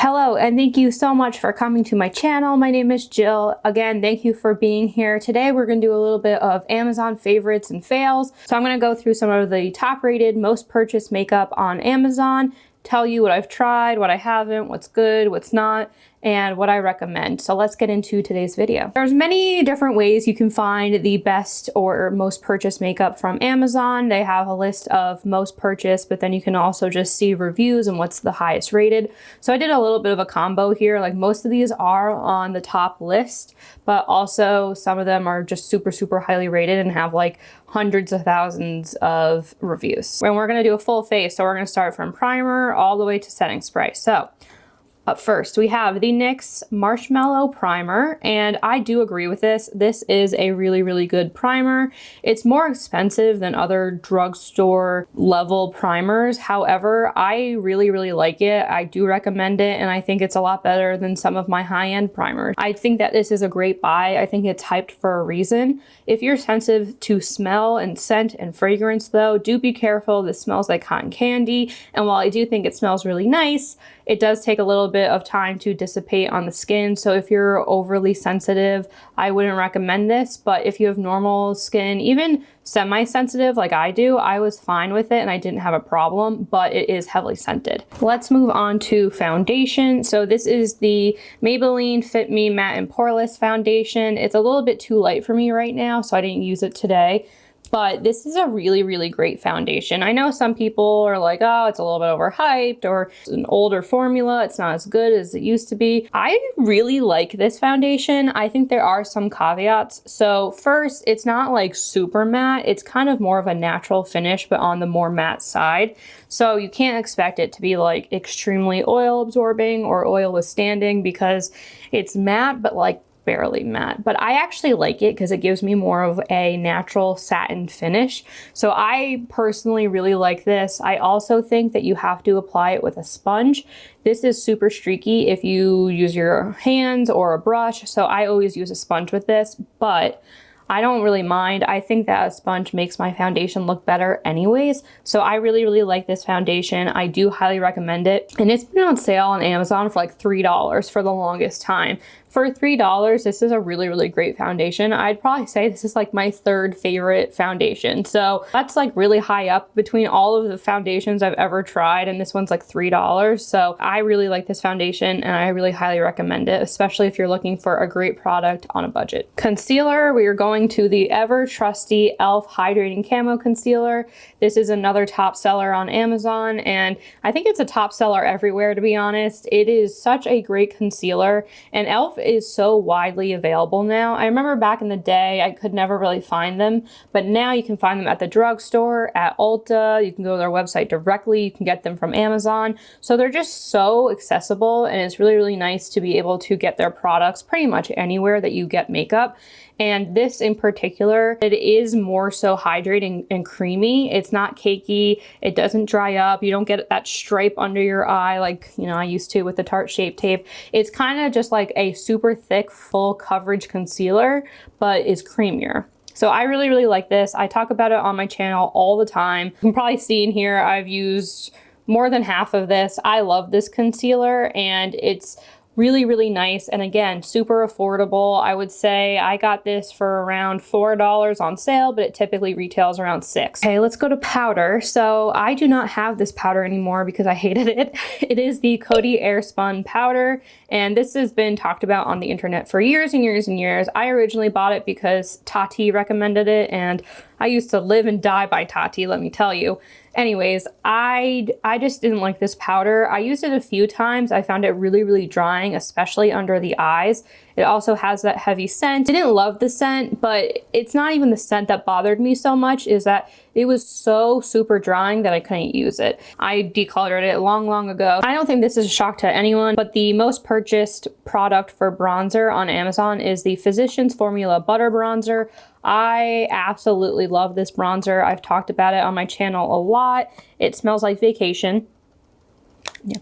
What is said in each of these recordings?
Hello, and thank you so much for coming to my channel. My name is Jill. Again, thank you for being here. Today we're going to do a little bit of Amazon favorites and fails. So I'm going to go through some of the top rated, most purchased makeup on Amazon, tell you what I've tried, what I haven't, what's good, what's not, and what I recommend. So let's get into today's video. There's many different ways you can find the best or most purchased makeup from Amazon. They have a list of most purchased, but then you can also just see reviews and what's the highest rated. So I did a little bit of a combo here. Like most of these are on the top list, but also some of them are just super highly rated and have like hundreds of thousands of reviews. And we're gonna do a full face. So we're gonna start from primer all the way to setting spray. So up first, we have the NYX Marshmallow Primer, and I do agree with this. This is a really good primer. It's more expensive than other drugstore level primers. However, I really like it. I do recommend it, and I think it's a lot better than some of my high-end primers. I think that this is a great buy. I think it's hyped for a reason. If you're sensitive to smell and scent and fragrance though, do be careful. This smells like cotton candy, and while I do think it smells really nice, it does take a little bit of time to dissipate on the skin. So if you're overly sensitive, I wouldn't recommend this. But if you have normal skin, even semi-sensitive like I do, I was fine with it and I didn't have a problem, but it is heavily scented. Let's move on to foundation. So this is the Maybelline Fit Me Matte and Poreless Foundation. It's a little bit too light for me right now, so I didn't use it today. But this is a really great foundation. I know some people are like, oh, it's a little bit overhyped, or it's an older formula, it's not as good as it used to be. I really like this foundation. I think there are some caveats. So first, it's not like super matte. It's kind of more of a natural finish, but on the more matte side. So you can't expect it to be like extremely oil absorbing or oil withstanding because it's matte, but like barely matte. But I actually like it because it gives me more of a natural satin finish. So I personally really like this. I also think that you have to apply it with a sponge. This is super streaky if you use your hands or a brush. So I always use a sponge with this, but I don't really mind. I think that a sponge makes my foundation look better anyways. So I really like this foundation. I do highly recommend it. And it's been on sale on Amazon for like $3 for the longest time. For $3, this is a really great foundation. I'd probably say this is like my third favorite foundation. So that's like really high up between all of the foundations I've ever tried. And this one's like $3. So I really like this foundation and I really highly recommend it, especially if you're looking for a great product on a budget. Concealer, we are going to the ever trusty e.l.f. Hydrating Camo Concealer. This is another top seller on Amazon, and I think it's a top seller everywhere, to be honest. It is such a great concealer, and e.l.f. is so widely available now. I remember back in the day, I could never really find them, but now you can find them at the drugstore, at Ulta, you can go to their website directly, you can get them from Amazon. So they're just so accessible, and it's really nice to be able to get their products pretty much anywhere that you get makeup. And this in particular, it is more so hydrating and creamy. It's not cakey. It doesn't dry up. You don't get that stripe under your eye like, you know, I used to with the Tarte Shape Tape. It's kind of just like a super thick, full coverage concealer, but is creamier. So I really like this. I talk about it on my channel all the time. You can probably see in here, I've used more than half of this. I love this concealer, and it's really nice, and again, super affordable. I would say I got this for around $4 on sale, but it typically retails around $6. Okay, let's go to powder. So I do not have this powder anymore because I hated it. It is the Coty Airspun powder, and this has been talked about on the internet for years and years. I originally bought it because Tati recommended it, and I used to live and die by Tati, let me tell you. Anyways, I just didn't like this powder. I used it a few times. I found it really drying, especially under the eyes. It also has that heavy scent. I didn't love the scent, but it's not even the scent that bothered me so much, is that it was so super drying that I couldn't use it. I decolored it long ago. I don't think this is a shock to anyone, but the most purchased product for bronzer on Amazon is the Physicians Formula Butter Bronzer. I absolutely love this bronzer. I've talked about it on my channel a lot. It smells like vacation. Yeah.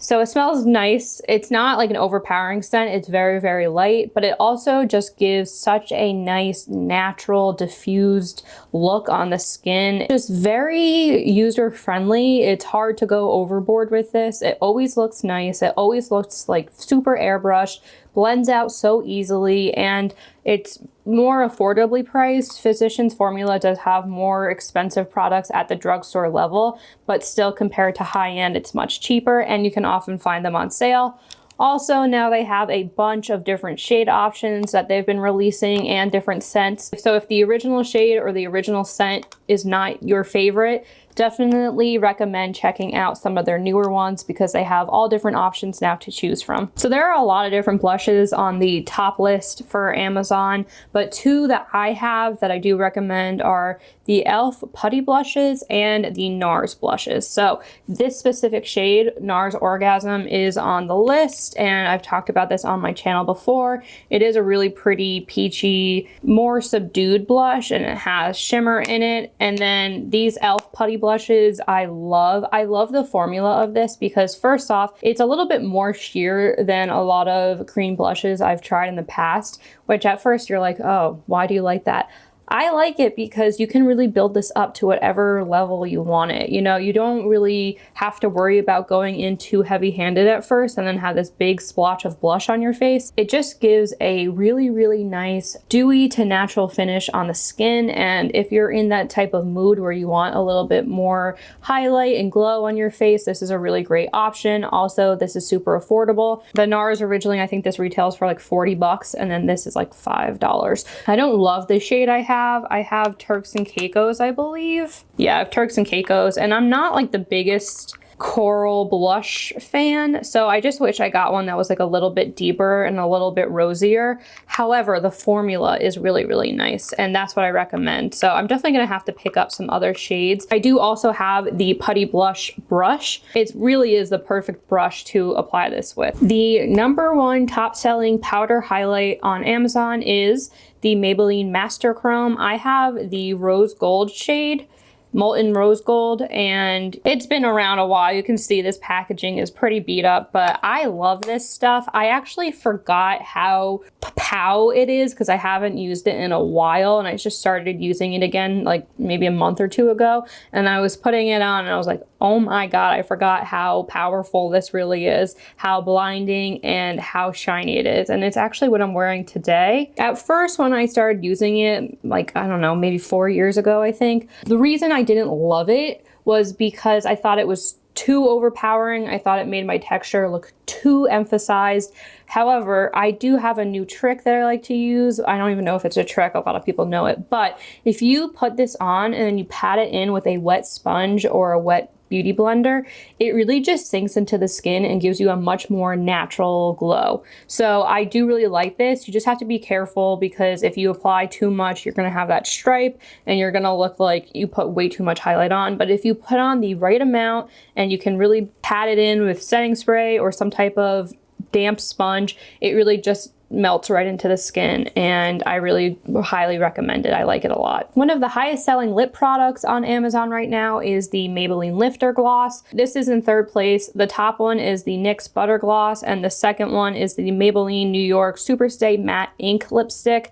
So it smells nice. It's not like an overpowering scent. It's very, very light, but it also just gives such a nice, natural, diffused look on the skin. Just very user-friendly. It's hard to go overboard with this. It always looks nice. It always looks like super airbrushed, blends out so easily, and it's more affordably priced. Physicians Formula does have more expensive products at the drugstore level, but still compared to high-end, it's much cheaper, and you can often find them on sale. Also, now they have a bunch of different shade options that they've been releasing and different scents. So if the original shade or the original scent is not your favorite, definitely recommend checking out some of their newer ones because they have all different options now to choose from. So there are a lot of different blushes on the top list for Amazon, but two that I have that I do recommend are the e.l.f. Putty Blushes and the NARS blushes. So this specific shade, NARS Orgasm, is on the list, and I've talked about this on my channel before. It is a really pretty, peachy, more subdued blush, and it has shimmer in it. And then these e.l.f. Putty Blushes, I love. I love the formula of this because first off, it's a little bit more sheer than a lot of cream blushes I've tried in the past, which at first you're like, oh, why do you like that? I like it because you can really build this up to whatever level you want it. You know, you don't really have to worry about going in too heavy-handed at first and then have this big splotch of blush on your face. It just gives a really, really nice dewy to natural finish on the skin. And if you're in that type of mood where you want a little bit more highlight and glow on your face, this is a really great option. Also, this is super affordable. The NARS originally, I think this retails for like 40 bucks, and then this is like $5. I don't love the shade I have. I have Turks and Caicos, I believe. Yeah, I have Turks and Caicos, and I'm not like the biggest coral blush fan, so I just wish I got one that was like a little bit deeper and a little bit rosier. However, the formula is really, really nice, and that's what I recommend. So I'm definitely gonna have to pick up some other shades. I do also have the Putty Blush brush. It really is the perfect brush to apply this with. The #1 top-selling powder highlight on Amazon is the Maybelline Master Chrome. I have the Rose Gold shade, Molten Rose Gold, and it's been around a while. You can see this packaging is pretty beat up, but I love this stuff. I actually forgot how pow it is because I haven't used it in a while, and I just started using it again like maybe a month or two ago, and I was putting it on and I was like, oh my god, I forgot how powerful this really is, how blinding and how shiny it is. And it's actually what I'm wearing today. At first, when I started using it, like, I don't know, maybe 4 years ago, I think, the reason I didn't love it was because I thought it was too overpowering. I thought it made my texture look too emphasized. However, I do have a new trick that I like to use. I don't even know if it's a trick, a lot of people know it, but if you put this on and then you pat it in with a wet sponge or a wet beauty blender, it really just sinks into the skin and gives you a much more natural glow. So I do really like this. You just have to be careful because if you apply too much, you're gonna have that stripe and you're gonna look like you put way too much highlight on. But if you put on the right amount and you can really pat it in with setting spray or some type of damp sponge, it really just melts right into the skin, and I really highly recommend it. I like it a lot. One of the highest selling lip products on Amazon right now is the Maybelline Lifter Gloss. This is in third place. The top one is the NYX Butter Gloss, and the second one is the Maybelline New York Superstay Matte Ink Lipstick.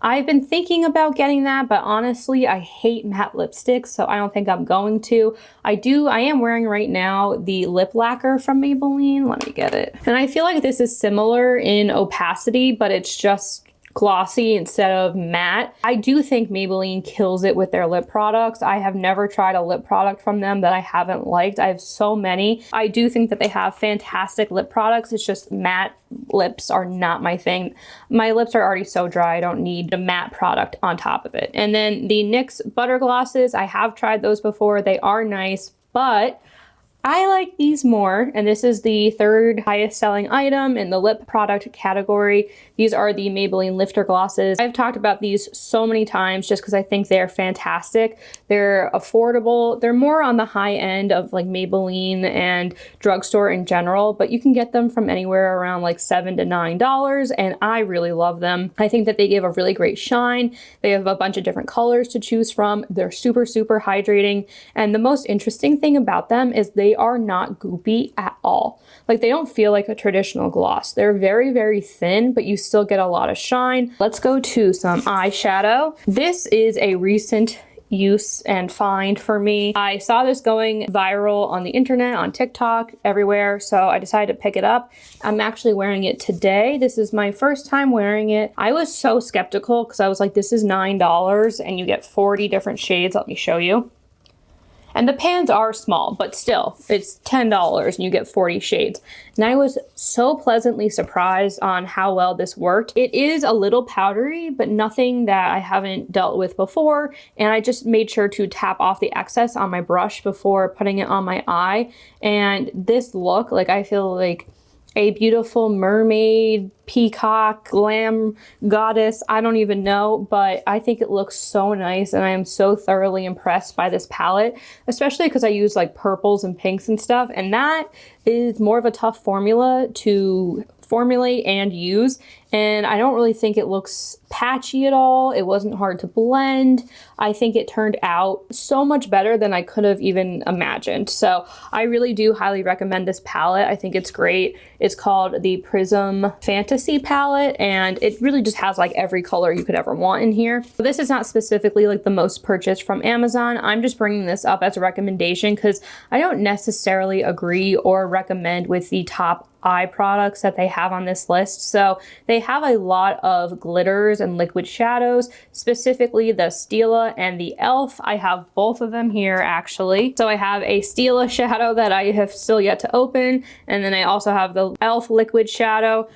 I've been thinking about getting that, but honestly, I hate matte lipsticks, so I don't think I'm going to. I am wearing right now the lip lacquer from Maybelline. Let me get it. And I feel like this is similar in opacity, but it's just glossy instead of matte. I do think Maybelline kills it with their lip products. I have never tried a lip product from them that I haven't liked. I have so many. I do think that they have fantastic lip products. It's just matte lips are not my thing. My lips are already so dry. I don't need a matte product on top of it. And then the NYX Butter Glosses, I have tried those before. They are nice, but I like these more, and this is the third highest selling item in the lip product category. These are the Maybelline Lifter Glosses. I've talked about these so many times just because I think they're fantastic. They're affordable. They're more on the high end of like Maybelline and drugstore in general, but you can get them from anywhere around like $7 to $9, and I really love them. I think that they give a really great shine. They have a bunch of different colors to choose from. They're super, super hydrating, and the most interesting thing about them is they they are not goopy at all. Like, they don't feel like a traditional gloss. They're very, very thin, but you still get a lot of shine. Let's go to some eyeshadow. This is a recent use and find for me. I saw this going viral on the internet, on TikTok, everywhere, so I decided to pick it up. I'm actually wearing it today. This is my first time wearing it. I was so skeptical because I was like, this is $9 and you get 40 different shades. Let me show you. And the pans are small, but still, it's $10 and you get 40 shades. And I was so pleasantly surprised on how well this worked. It is a little powdery, but nothing that I haven't dealt with before. And I just made sure to tap off the excess on my brush before putting it on my eye. And this look, like, I feel like a beautiful mermaid, peacock, glam goddess, I don't even know, but I think it looks so nice and I am so thoroughly impressed by this palette, especially because I use like purples and pinks and stuff, and that is more of a tough formula to formulate and use, and I don't really think it looks patchy at all. It wasn't hard to blend. I think it turned out so much better than I could have even imagined. So I really do highly recommend this palette. I think it's great. It's called the Prism Fantasy palette, and it really just has like every color you could ever want in here. But this is not specifically like the most purchased from Amazon. I'm just bringing this up as a recommendation because I don't necessarily agree or recommend with the top eye products that they have on this list. So they have a lot of glitters and liquid shadows, specifically the Stila and the e.l.f. I have both of them here actually. So I have a Stila shadow that I have still yet to open, and then I also have the e.l.f. liquid shadow.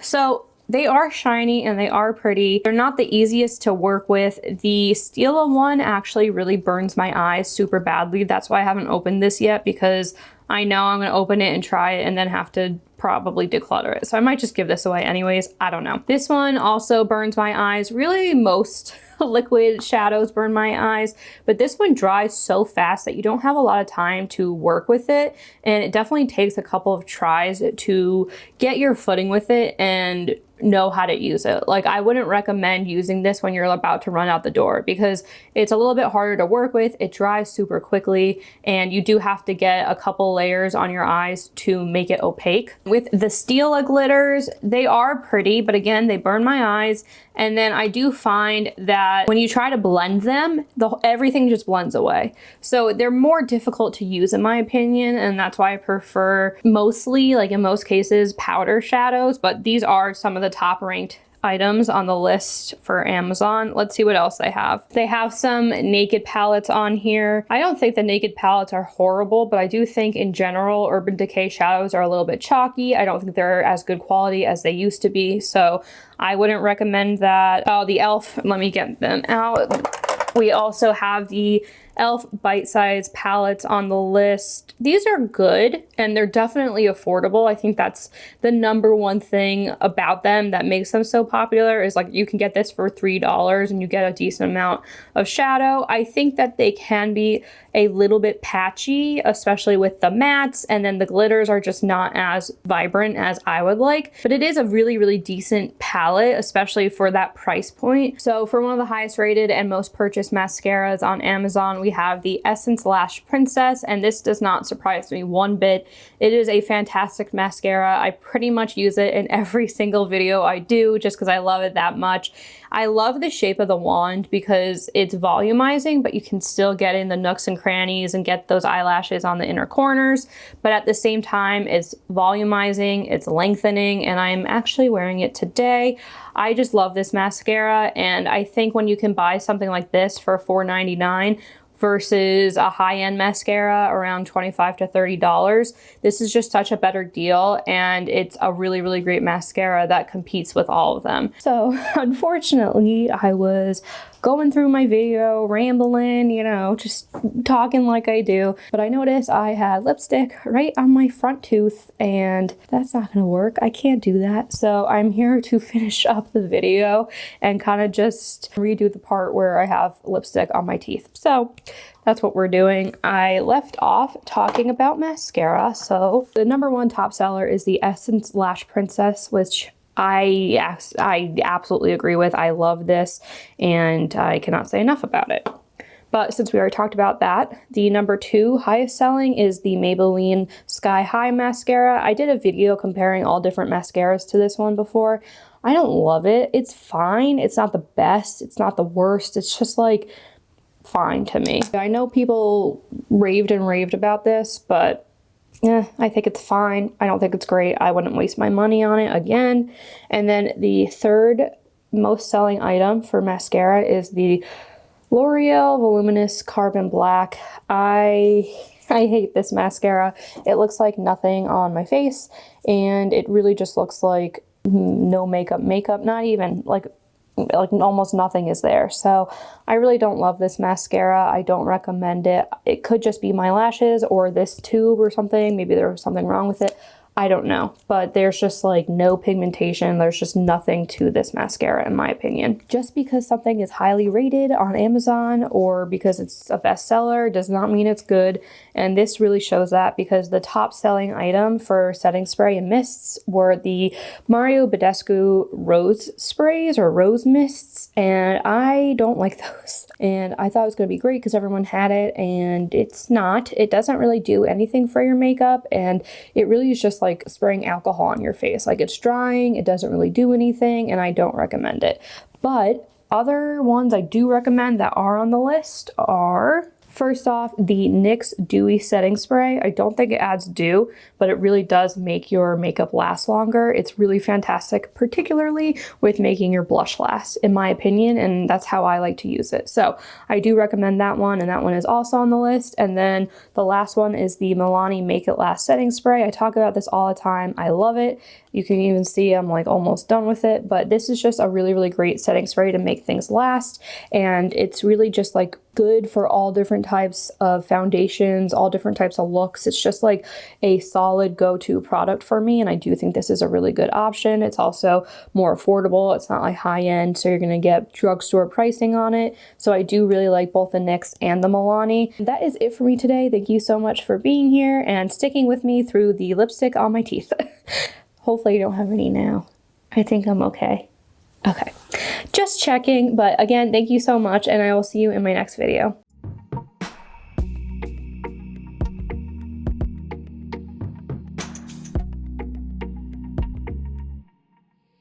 So they are shiny and they are pretty. They're not the easiest to work with. The Stila one actually really burns my eyes super badly. That's why I haven't opened this yet, because I know I'm going to open it and try it and then have to probably declutter it. So I might just give this away anyways. I don't know. This one also burns my eyes. Really, most liquid shadows burn my eyes, but this one dries so fast that you don't have a lot of time to work with it. And it definitely takes a couple of tries to get your footing with it and know how to use it. Like, I wouldn't recommend using this when you're about to run out the door because it's a little bit harder to work with. It dries super quickly and you do have to get a couple layers on your eyes to make it opaque. With the Stila glitters, they are pretty, but again, they burn my eyes. And then I do find that when you try to blend them, everything just blends away. So they're more difficult to use in my opinion, and that's why I prefer mostly, like in most cases, powder shadows, but these are some of the top ranked items on the list for Amazon. Let's see what else they have. They have some Naked palettes on here. I don't think the Naked palettes are horrible, but I do think in general Urban Decay shadows are a little bit chalky. I don't think they're as good quality as they used to be, so I wouldn't recommend that. Oh, the e.l.f. Let me get them out. We also have the e.l.f. bite-size palettes on the list. These are good and they're definitely affordable. I think that's the number one thing about them that makes them so popular, is like you can get this for $3 and you get a decent amount of shadow. I think that they can be a little bit patchy, especially with the mattes, and then the glitters are just not as vibrant as I would like, but it is a really, really decent palette, especially for that price point. So for one of the highest rated and most purchased mascaras on Amazon, we have the Essence Lash Princess, and this does not surprise me one bit. It is a fantastic mascara. I pretty much use it in every single video I do just because I love it that much. I love the shape of the wand because it's volumizing, but you can still get in the nooks and crannies and get those eyelashes on the inner corners. But at the same time, it's volumizing, it's lengthening, and I'm actually wearing it today. I just love this mascara, and I think when you can buy something like this for $4.99 versus a high-end mascara around $25 to $30, this is just such a better deal, and it's a really, really great mascara that competes with all of them. So unfortunately, I was going through my video, rambling, you know, just talking like I do, but I noticed I had lipstick right on my front tooth, and that's not gonna work. I can't do that. So I'm here to finish up the video and kind of just redo the part where I have lipstick on my teeth. So that's what we're doing. I left off talking about mascara. So the number one top seller is the Essence Lash Princess, which I absolutely agree with. I love this and I cannot say enough about it. But since we already talked about that, the number 2 highest selling is the Maybelline Sky High Mascara. I did a video comparing all different mascaras to this one before. I don't love it. It's fine. It's not the best. It's not the worst. It's just like fine to me. I know people raved and raved about this, but I think it's fine. I don't think it's great. I wouldn't waste my money on it again. And then the 3rd most selling item for mascara is the L'Oreal Voluminous Carbon Black. I hate this mascara. It looks like nothing on my face, and it really just looks like no makeup, not even like almost nothing is there. So I really don't love this mascara. I don't recommend it. It could just be my lashes or this tube or something. Maybe there was something wrong with it. I don't know, but there's just like no pigmentation. There's just nothing to this mascara in my opinion. Just because something is highly rated on Amazon or because it's a bestseller does not mean it's good. And this really shows that, because the top selling item for setting spray and mists were the Mario Badescu Rose Sprays or Rose Mists. And I don't like those. And I thought it was going to be great because everyone had it, and it's not. It doesn't really do anything for your makeup, and it really is just like spraying alcohol on your face. Like, it's drying, it doesn't really do anything, and I don't recommend it. But other ones I do recommend that are on the list are, first off, the NYX Dewy Setting Spray. I don't think it adds dew, but it really does make your makeup last longer. It's really fantastic, particularly with making your blush last, in my opinion, and that's how I like to use it. So I do recommend that one, and that one is also on the list. And then the last one is the Milani Make It Last Setting Spray. I talk about this all the time. I love it. You can even see I'm like almost done with it, but this is just a really, really great setting spray to make things last. And it's really just like good for all different types of foundations, all different types of looks. It's just like a solid go-to product for me, and I do think this is a really good option. It's also more affordable. It's not like high-end, so you're gonna get drugstore pricing on it. So I do really like both the NYX and the Milani. That is it for me today. Thank you so much for being here and sticking with me through the lipstick on my teeth. Hopefully you don't have any now. I think I'm okay. Okay, just checking. But again, thank you so much, and I will see you in my next video.